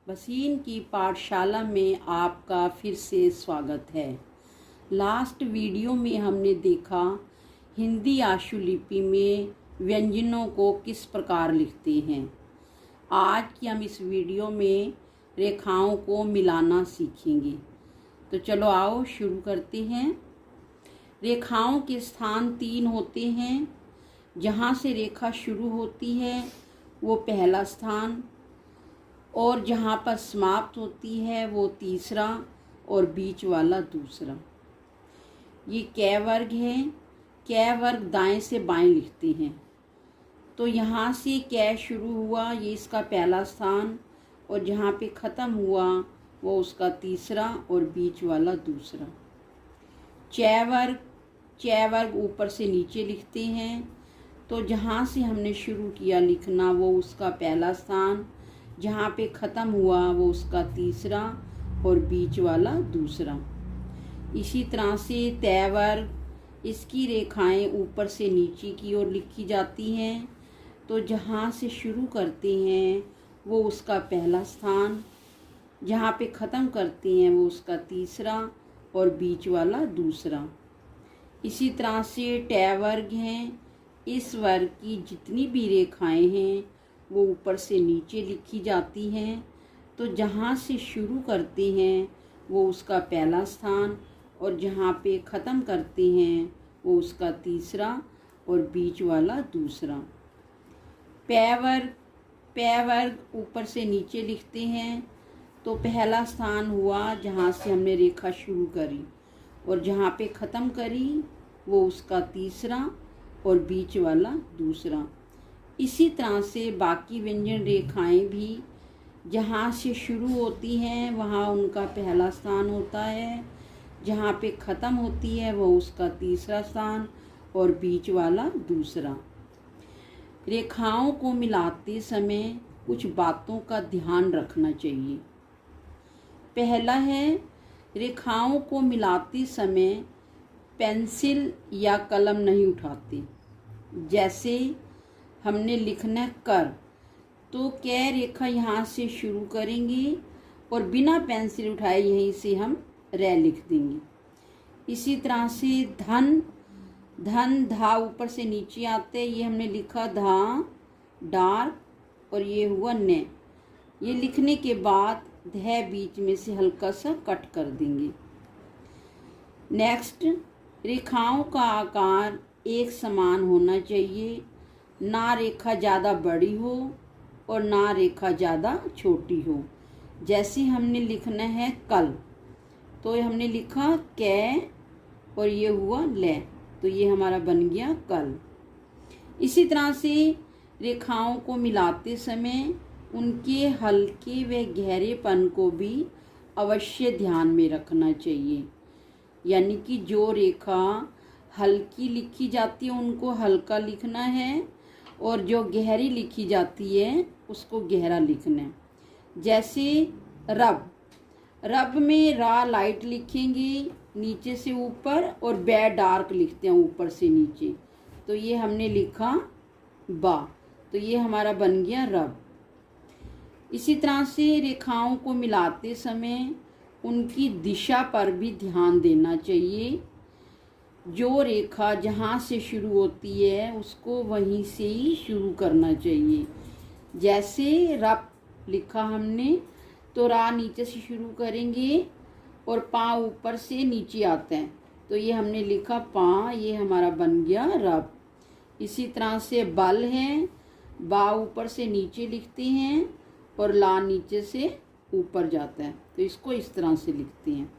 वसीम की पाठशाला में आपका फिर से स्वागत है। लास्ट वीडियो में हमने देखा हिंदी आशुलिपि में व्यंजनों को किस प्रकार लिखते हैं। आज की हम इस वीडियो में रेखाओं को मिलाना सीखेंगे। तो चलो आओ शुरू करते हैं। रेखाओं के स्थान 3 होते हैं। जहाँ से रेखा शुरू होती है वो पहला स्थान, और जहाँ पर समाप्त होती है वो तीसरा, और बीच वाला दूसरा। ये कै वर्ग है। कै वर्ग दाएं से बाएं लिखते हैं। तो यहाँ से कै शुरू हुआ, ये इसका पहला स्थान, और जहाँ पे ख़त्म हुआ वो उसका तीसरा और बीच वाला दूसरा। चै वर्ग ऊपर से नीचे लिखते हैं। तो जहाँ से हमने शुरू किया लिखना वो उसका पहला स्थान, जहाँ पे ख़त्म हुआ वो उसका तीसरा और बीच वाला दूसरा। इसी तरह से तय वर्ग, इसकी रेखाएं ऊपर से नीचे की ओर लिखी जाती हैं। तो जहाँ से शुरू करते हैं वो उसका पहला स्थान, जहाँ पे ख़त्म करते हैं वो उसका तीसरा और बीच वाला दूसरा। इसी तरह से टै वर्ग हैं। इस वर्ग की जितनी भी रेखाएं हैं वो ऊपर से नीचे लिखी जाती हैं। तो जहाँ से शुरू करते हैं वो उसका पहला स्थान, और जहाँ पे ख़त्म करते हैं वो उसका तीसरा और बीच वाला दूसरा। पै वर्ग ऊपर से नीचे लिखते हैं। तो पहला स्थान हुआ जहाँ से हमने रेखा शुरू करी, और जहाँ पे ख़त्म करी वो उसका तीसरा और बीच वाला दूसरा। इसी तरह से बाकी व्यंजन रेखाएं भी जहाँ से शुरू होती हैं वहाँ उनका पहला स्थान होता है, जहाँ पे ख़त्म होती है वो उसका तीसरा स्थान और बीच वाला दूसरा। रेखाओं को मिलाते समय कुछ बातों का ध्यान रखना चाहिए। पहला है, रेखाओं को मिलाते समय पेंसिल या कलम नहीं उठाते। जैसे हमने लिखना है कर, तो कै रेखा यहाँ से शुरू करेंगे और बिना पेंसिल उठाए यहीं से हम रै लिख देंगे। इसी तरह से धन धा ऊपर से नीचे आते, ये हमने लिखा धा डार्क, और ये हुआ ने। ये लिखने के बाद ध बीच में से हल्का सा कट कर देंगे। नेक्स्ट, रेखाओं का आकार एक समान होना चाहिए। ना रेखा ज़्यादा बड़ी हो और ना रेखा ज़्यादा छोटी हो। जैसे हमने लिखना है कल, तो हमने लिखा कै और ये हुआ ले, तो ये हमारा बन गया कल। इसी तरह से रेखाओं को मिलाते समय उनके हल्के व गहरेपन को भी अवश्य ध्यान में रखना चाहिए। यानी कि जो रेखा हल्की लिखी जाती है उनको हल्का लिखना है, और जो गहरी लिखी जाती है उसको गहरा लिखना है। जैसे रब में रा लाइट लिखेंगे नीचे से ऊपर, और बै डार्क लिखते हैं ऊपर से नीचे। तो ये हमने लिखा बा, तो ये हमारा बन गया रब। इसी तरह से रेखाओं को मिलाते समय उनकी दिशा पर भी ध्यान देना चाहिए। जो रेखा जहाँ से शुरू होती है उसको वहीं से ही शुरू करना चाहिए। जैसे रब लिखा हमने, तो रा नीचे से शुरू करेंगे और पा ऊपर से नीचे आता है, तो ये हमने लिखा पा, ये हमारा बन गया रब। इसी तरह से बल है, बा ऊपर से नीचे लिखते हैं और ला नीचे से ऊपर जाता है, तो इसको इस तरह से लिखते हैं।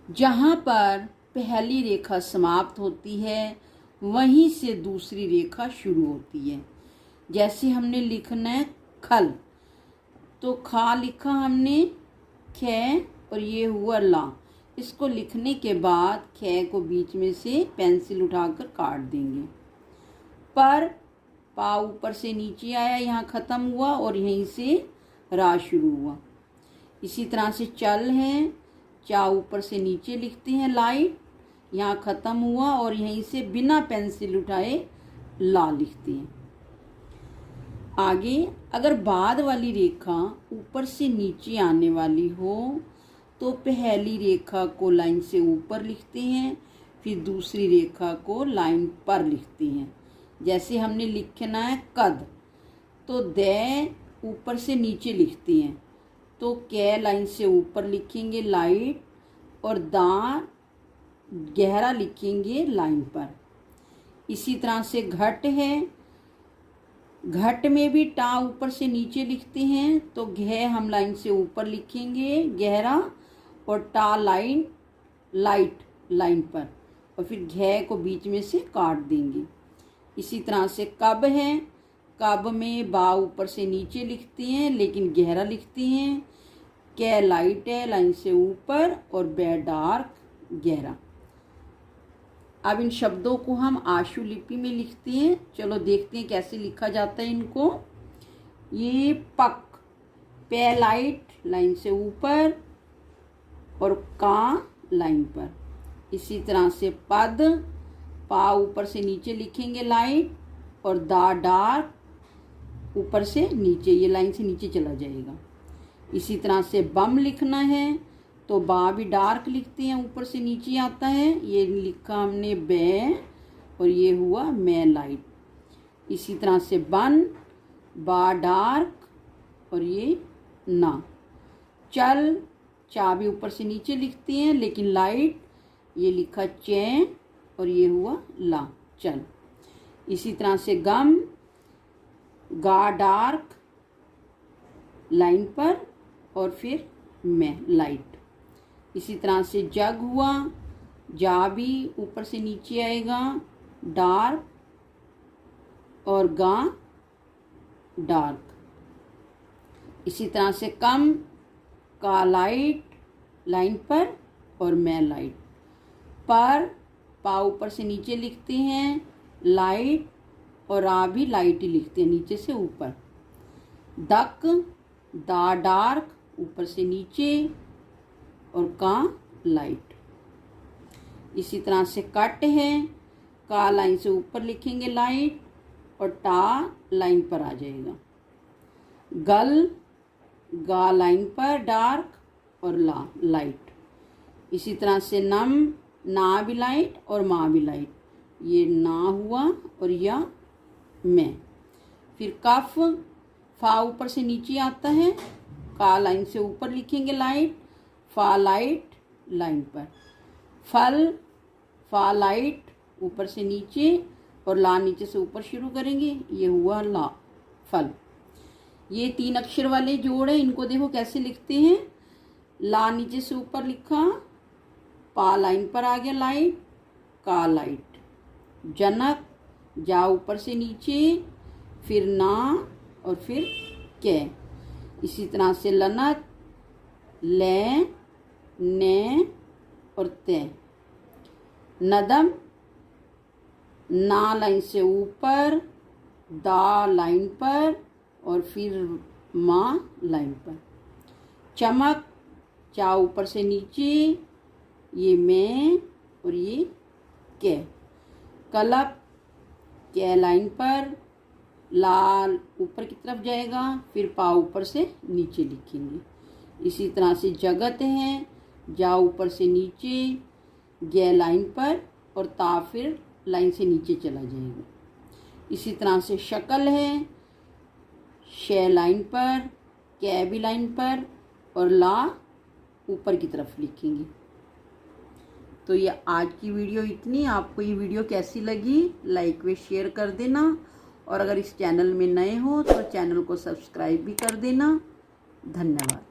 जहाँ पर पहली रेखा समाप्त होती है वहीं से दूसरी रेखा शुरू होती है। जैसे हमने लिखना है खल, तो खा लिखा हमने खे और ये हुआ ला। इसको लिखने के बाद खे को बीच में से पेंसिल उठाकर काट देंगे। पर पा ऊपर से नीचे आया, यहाँ ख़त्म हुआ और यहीं से रा शुरू हुआ। इसी तरह से चल है, चा ऊपर से नीचे लिखते हैं लाइट, यहाँ ख़त्म हुआ और यहीं से बिना पेंसिल उठाए ला लिखते हैं। आगे अगर बाद वाली रेखा ऊपर से नीचे आने वाली हो तो पहली रेखा को लाइन से ऊपर लिखते हैं, फिर दूसरी रेखा को लाइन पर लिखते हैं। जैसे हमने लिखना है कद, तो द ऊपर से नीचे लिखते हैं, तो कै लाइन से ऊपर लिखेंगे लाइट, और दा गहरा लिखेंगे लाइन पर। इसी तरह से घट है, घट में भी टा ऊपर से नीचे लिखते हैं, तो घ हम लाइन से ऊपर लिखेंगे गहरा, और टा लाइन लाइट लाइन पर, और फिर घ को बीच में से काट देंगे। इसी तरह से कब है, कब में बा ऊपर से नीचे लिखते हैं लेकिन गहरा लिखते हैं, कै लाइट है लाइन से ऊपर, और बै डार्क गहरा। अब इन शब्दों को हम आशु लिपि में लिखते हैं। चलो देखते हैं कैसे लिखा जाता है इनको। ये पक, पै लाइट लाइन से ऊपर और का लाइन पर। इसी तरह से पद, पा ऊपर से नीचे लिखेंगे लाइट, और दा डार्क ऊपर से नीचे, ये लाइन से नीचे चला जाएगा। इसी तरह से बम लिखना है तो बा भी डार्क लिखते हैं, ऊपर से नीचे आता है। ये लिखा हमने बै, और ये हुआ मैं लाइट। इसी तरह से बन, बा डार्क, और ये ना। चल, चा भी ऊपर से नीचे लिखते हैं लेकिन लाइट, ये लिखा चै, और ये हुआ ला चल। इसी तरह से गम, गा डार्क लाइन पर, और फिर मैं लाइट। इसी तरह से जग हुआ, जा भी ऊपर से नीचे आएगा डार्क, और गा डार्क। इसी तरह से कम, का लाइट लाइन पर, और मैं लाइट पर। पा ऊपर से नीचे लिखते हैं लाइट, और आ भी लाइट ही लिखते हैं नीचे से ऊपर। दक, दा डार्क ऊपर से नीचे, और का लाइट। इसी तरह से कट है, का लाइन से ऊपर लिखेंगे लाइट, और टा लाइन पर आ जाएगा। गल, गा लाइन पर डार्क, और ला लाइट। इसी तरह से नम, ना भी लाइट और माँ भी लाइट, ये ना हुआ, और या मैं। फिर कफ, फा ऊपर से नीचे आता है, का लाइन से ऊपर लिखेंगे लाइट, फा लाइट लाइन पर। फल, फा लाइट ऊपर से नीचे, और ला नीचे से ऊपर शुरू करेंगे, ये हुआ ला फल। ये 3 अक्षर वाले जोड़ है, इनको देखो कैसे लिखते हैं। ला नीचे से ऊपर लिखा, पा लाइन पर आ गया लाइट, का लाइट। जनक, जा ऊपर से नीचे, फिर ना, और फिर कै। इसी तरह से लनक, ले, ने, और ते। नदम, ना लाइन से ऊपर, दा लाइन पर, और फिर माँ लाइन पर। चमक, चा ऊपर से नीचे, ये मैं, और ये कै। कलप, कै लाइन पर, लाल ऊपर की तरफ जाएगा, फिर पा ऊपर से नीचे लिखेंगे। इसी तरह से जगत है, जा ऊपर से नीचे, गै लाइन पर, और ता फिर लाइन से नीचे चला जाएगा। इसी तरह से शक्ल है, शै लाइन पर, कै भी लाइन पर, और ला ऊपर की तरफ लिखेंगे। तो ये आज की वीडियो इतनी। आपको ये वीडियो कैसी लगी, लाइक व शेयर कर देना, और अगर इस चैनल में नए हो तो चैनल को सब्सक्राइब भी कर देना। धन्यवाद।